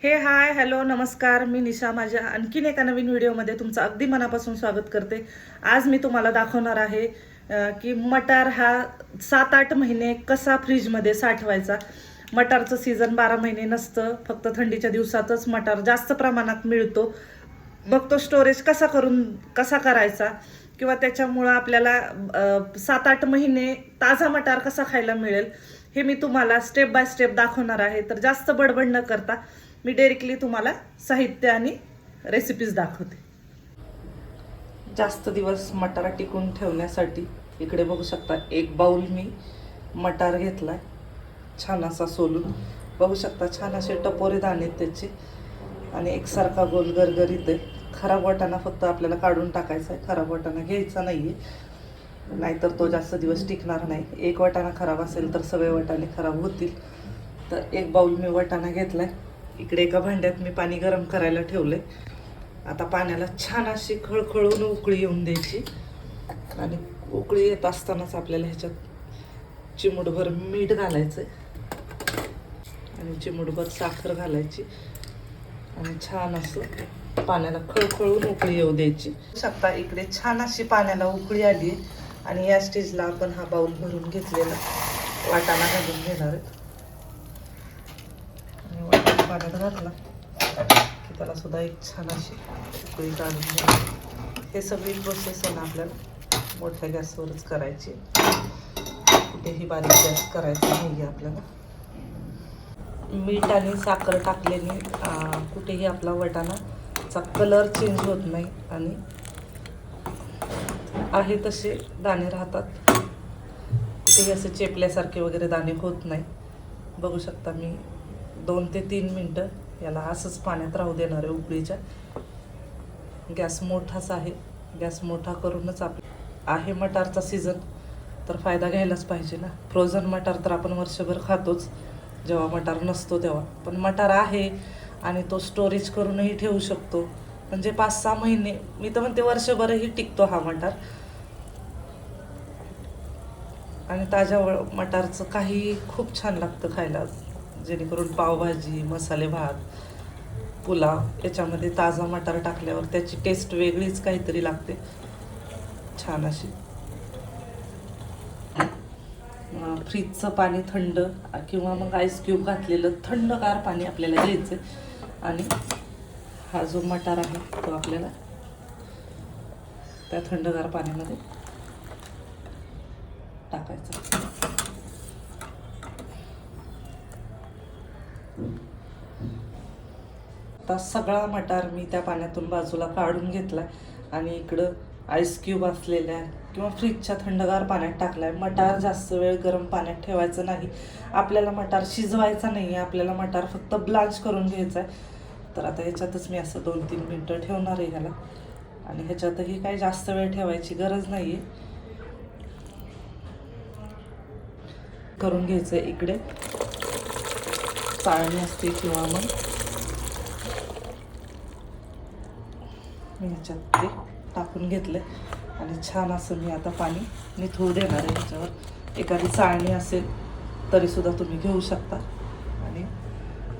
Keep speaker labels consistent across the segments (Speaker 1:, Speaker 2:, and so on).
Speaker 1: हे hi hello नमस्कार, मी निशा. माझ्या आणखीन एका नवीन व्हिडिओमध्ये तुमचं अगदी मनापासून स्वागत करते. आज मी तुम्हाला दाखवणार आहे की मटार हा 7-8 महिने कसा फ्रीजमध्ये साठवायचा. मटारचं सीझन 12 महिने नसतं, फक्त थंडीच्या दिवसातच मटार जास्त प्रमाणात मिळतो. मग तो स्टोरेज कसा करायचा किंवा त्याच्यामुळं आपल्याला 7-8 महिने ताजा मटार कसा खायला मिळेल हे मी तुम्हाला स्टेप बाय स्टेप दाखवणार आहे. तर जास्त बडबड न करता मी डायरेक्टली तुम्हाला साहित्य आणि रेसिपीज दाखवते. जास्त दिवस मटार टिकून ठेवण्यासाठी इकडे बघू शकता, एक बाउल मी मटार घेतलाय, छान असा सोलून. बघू शकता छान असे टपोरे दाणे त्याचे आणि एकसारखा गोल गरगरीत आहे. खराब वाटाणा फक्त आपल्याला काढून टाकायचा आहे, खराब वाटाणा घ्यायचा नाहीये, नाहीतर तो जास्त दिवस टिकणार नाही. एक वाटाणा खराब असेल तर सगळे वाटाणे खराब होतील. तर एक बाउल मी वाटाणा घेतलाय. इकडे एका भांड्यात मी पाणी गरम करायला ठेवले. आता पाण्याला छान अशी खळखळून उकळी येऊन द्यायची आणि उकळी येत असतानाच आपल्याला ह्याच्यात चिमूटभर मीठ घालायचं आणि चिमूटभर साखर घालायची आणि छान असं पाण्याला खळखळून उकळी येऊ द्यायची. शकता इकडे छान अशी पाण्याला उकळी आली आणि या स्टेजला आपण हा बाउल भरून घेतलेला वाटाणा घालून घेणार आहे. पाण्यात घातला की त्याला सुद्धा एक छान अशी उकळी काढून घ्यायची. हे सगळी प्रोसेस आहे ना आपल्याला मोठ्या गॅसवरच करायची, कुठेही बारीक गॅस करायचा नाही आहे आपल्याला. मीठ आणि साखर टाकल्याने कुठेही आपला वाटाणाचा कलर चेंज होत नाही आणि आहे तसे दाणे राहतात, कुठेही असे चेपल्यासारखे वगैरे दाणे होत नाही. बघू शकता मी 2 ते 3 मिनटं याला असंच पाण्यात राहू देणार आहे उकळीच्या. गॅस मोठाच आहे, गॅस मोठा करूनच आहे मटारचा सीझन तर फायदा घ्यायलाच पाहिजे ना. फ्रोझन मटार तर आपण वर्षभर खातोच जेव्हा मटार नसतो तेव्हा, पण मटार आहे आणि तो स्टोरेज करूनही ठेवू शकतो, म्हणजे 5-6 महिने, मी तर म्हणते वर्षभरही टिकतो हा मटार. आणि ताज्या मटारचं काही खूप छान लागतं खायला, जेणेकरून पावभाजी, मसाले भात, पुलाव याच्यामध्ये ताजा मटार टाकल्यावर त्याची टेस्ट वेगळीच काहीतरी लागते छान अशी. फ्रीजचं पाणी थंड किंवा मग आईस क्यूब घातलेलं थंडगार पाणी आपल्याला घ्यायचं आणि हा जो मटार आहे तो आपल्याला त्या थंडगार पाण्यामध्ये टाकायचा. आता सगळा मटार मी त्या पाण्यातून बाजूला काढून घेतला आणि इकडं आईस क्यूब असलेल्या किंवा फ्रीजच्या थंडगार पाण्यात टाकलाय. मटार जास्त वेळ गरम पाण्यात ठेवायचं नाही आपल्याला, मटार शिजवायचा नाही आहे आपल्याला, मटार फक्त ब्लांच करून घ्यायचा आहे. तर आता ह्याच्यातच मी असं 2-3 मिनटं ठेवणार आहे ह्याला आणि ह्याच्यातही काही जास्त वेळ ठेवायची गरज नाही आहे. करून घ्यायचं आहे. इकडे चाळणी असते किंवा मग मी ह्याच्यात ते टाकून घेतलं आणि छान असं मी आता पाणी निथळू देणार आहे ह्याच्यावर. एखादी चाळणी असेल तरीसुद्धा तुम्ही घेऊ शकता आणि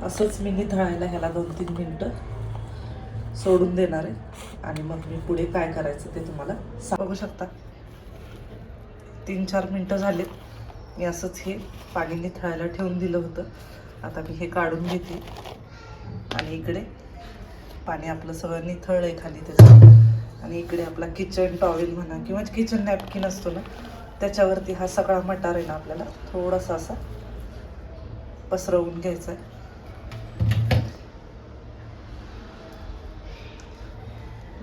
Speaker 1: असंच मी निथळायला ह्याला 2-3 मिनटं सोडून देणार आहे आणि मग मी पुढे काय करायचं ते तुम्हाला बघू शकता. 3-4 मिनटं झालेत, मी असंच हे पाणी निथळायला ठेवून दिलं होतं. आता मी हे काढून घेते आणि इकडे पाणी आपलं सगळं निथळलं आहे खाली त्याचं आणि इकडे आपला किचन टॉवेल म्हणा किंवा किचन नॅपकिन असतो ना, त्याच्यावरती हा सगळा मटार आहे ना आपल्याला थोडासा असा पसरवून घ्यायचा आहे.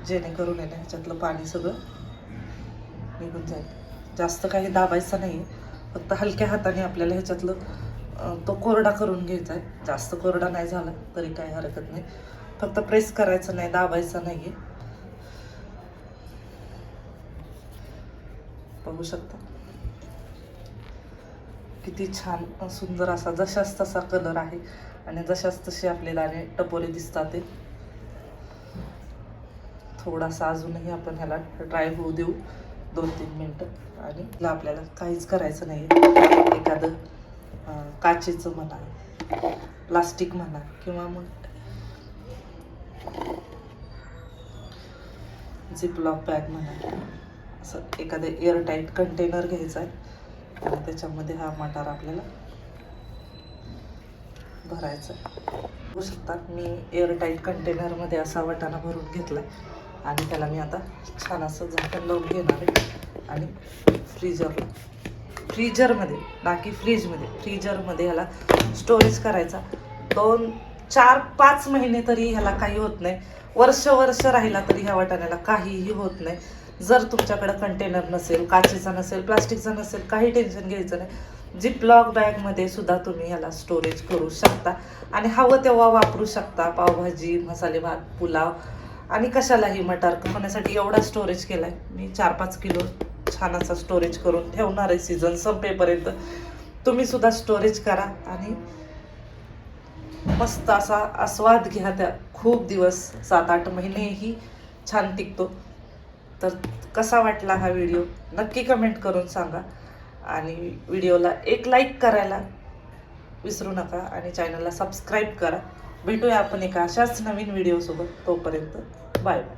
Speaker 1: जेणेकरून आहे ना ह्याच्यातलं पाणी सगळं निघून जाईल. जास्त काही दाबायचं नाही आहे, फक्त हलक्या हाताने आपल्याला ह्याच्यातलं तो कोरडा करून घ्यायचा आहे. जास्त कोरडा नाही झाला तरी काही हरकत नाही, फक्त प्रेस करायचं नाही, दाबायचं नाही आहे. बघू शकता किती छान सुंदर असा जशाच तसा कलर आहे आणि जशाच तसे आपले दाणे टपोरे दिसतात. ते थोडासा अजूनही आपण ह्याला ड्राय होऊ देऊ 2-3 मिनटं आणि आपल्याला काहीच करायचं नाही. एखादं काचेचं म्हणा, प्लास्टिक म्हणा किंवा मग झिपलॉक बॅग म्हणा, असं एखादं एअरटाईट कंटेनर घ्यायचं आहे आणि त्याच्यामध्ये हा मटार आपल्याला भरायचा आहे. बघू शकता मी एअरटाईट कंटेनरमध्ये असा वाटाणा भरून घेतला आहे आणि त्याला मी आता छान असं झाकण लावून घेणार आहे आणि फ्रीजरमध्ये ना की फ्रीजमध्ये ह्याला स्टोरेज करायचा. 2-4-5 महिने तरी ह्याला काही होत नाही. वर्ष राहिला तरी ह्या वाटाण्याला काहीही होत नाही. जर तुमच्याकडं कंटेनर नसेल, काचेचा नसेल, प्लास्टिकचा नसेल, काही टेन्शन घ्यायचं नाही. झिपलॉक बॅगमध्ये सुद्धा तुम्ही ह्याला स्टोरेज करू शकता आणि हवं तेव्हा वापरू शकता. पावभाजी, मसाले भात, पुलाव आणि कशालाही मटार होण्यासाठी एवढा स्टोरेज केला आहे मी. 4-5 किलो छान असा स्टोरेज करून ठेवणार आहे सीझन संपेपर्यंत. तुम्ही सुद्धा स्टोरेज करा आणि मस्त असा आस्वाद घ्या. त्या खूप दिवस 7-8 महिनेही छान टिकतो. तर कसा वाटला हा व्हिडिओ नक्की कमेंट करून सांगा आणि व्हिडिओला एक लाईक करायला विसरू नका आणि चॅनलला सबस्क्राईब करा. भेटूया आपण एका अशाच नवीन व्हिडिओसोबत. तोपर्यंत बाय बाय.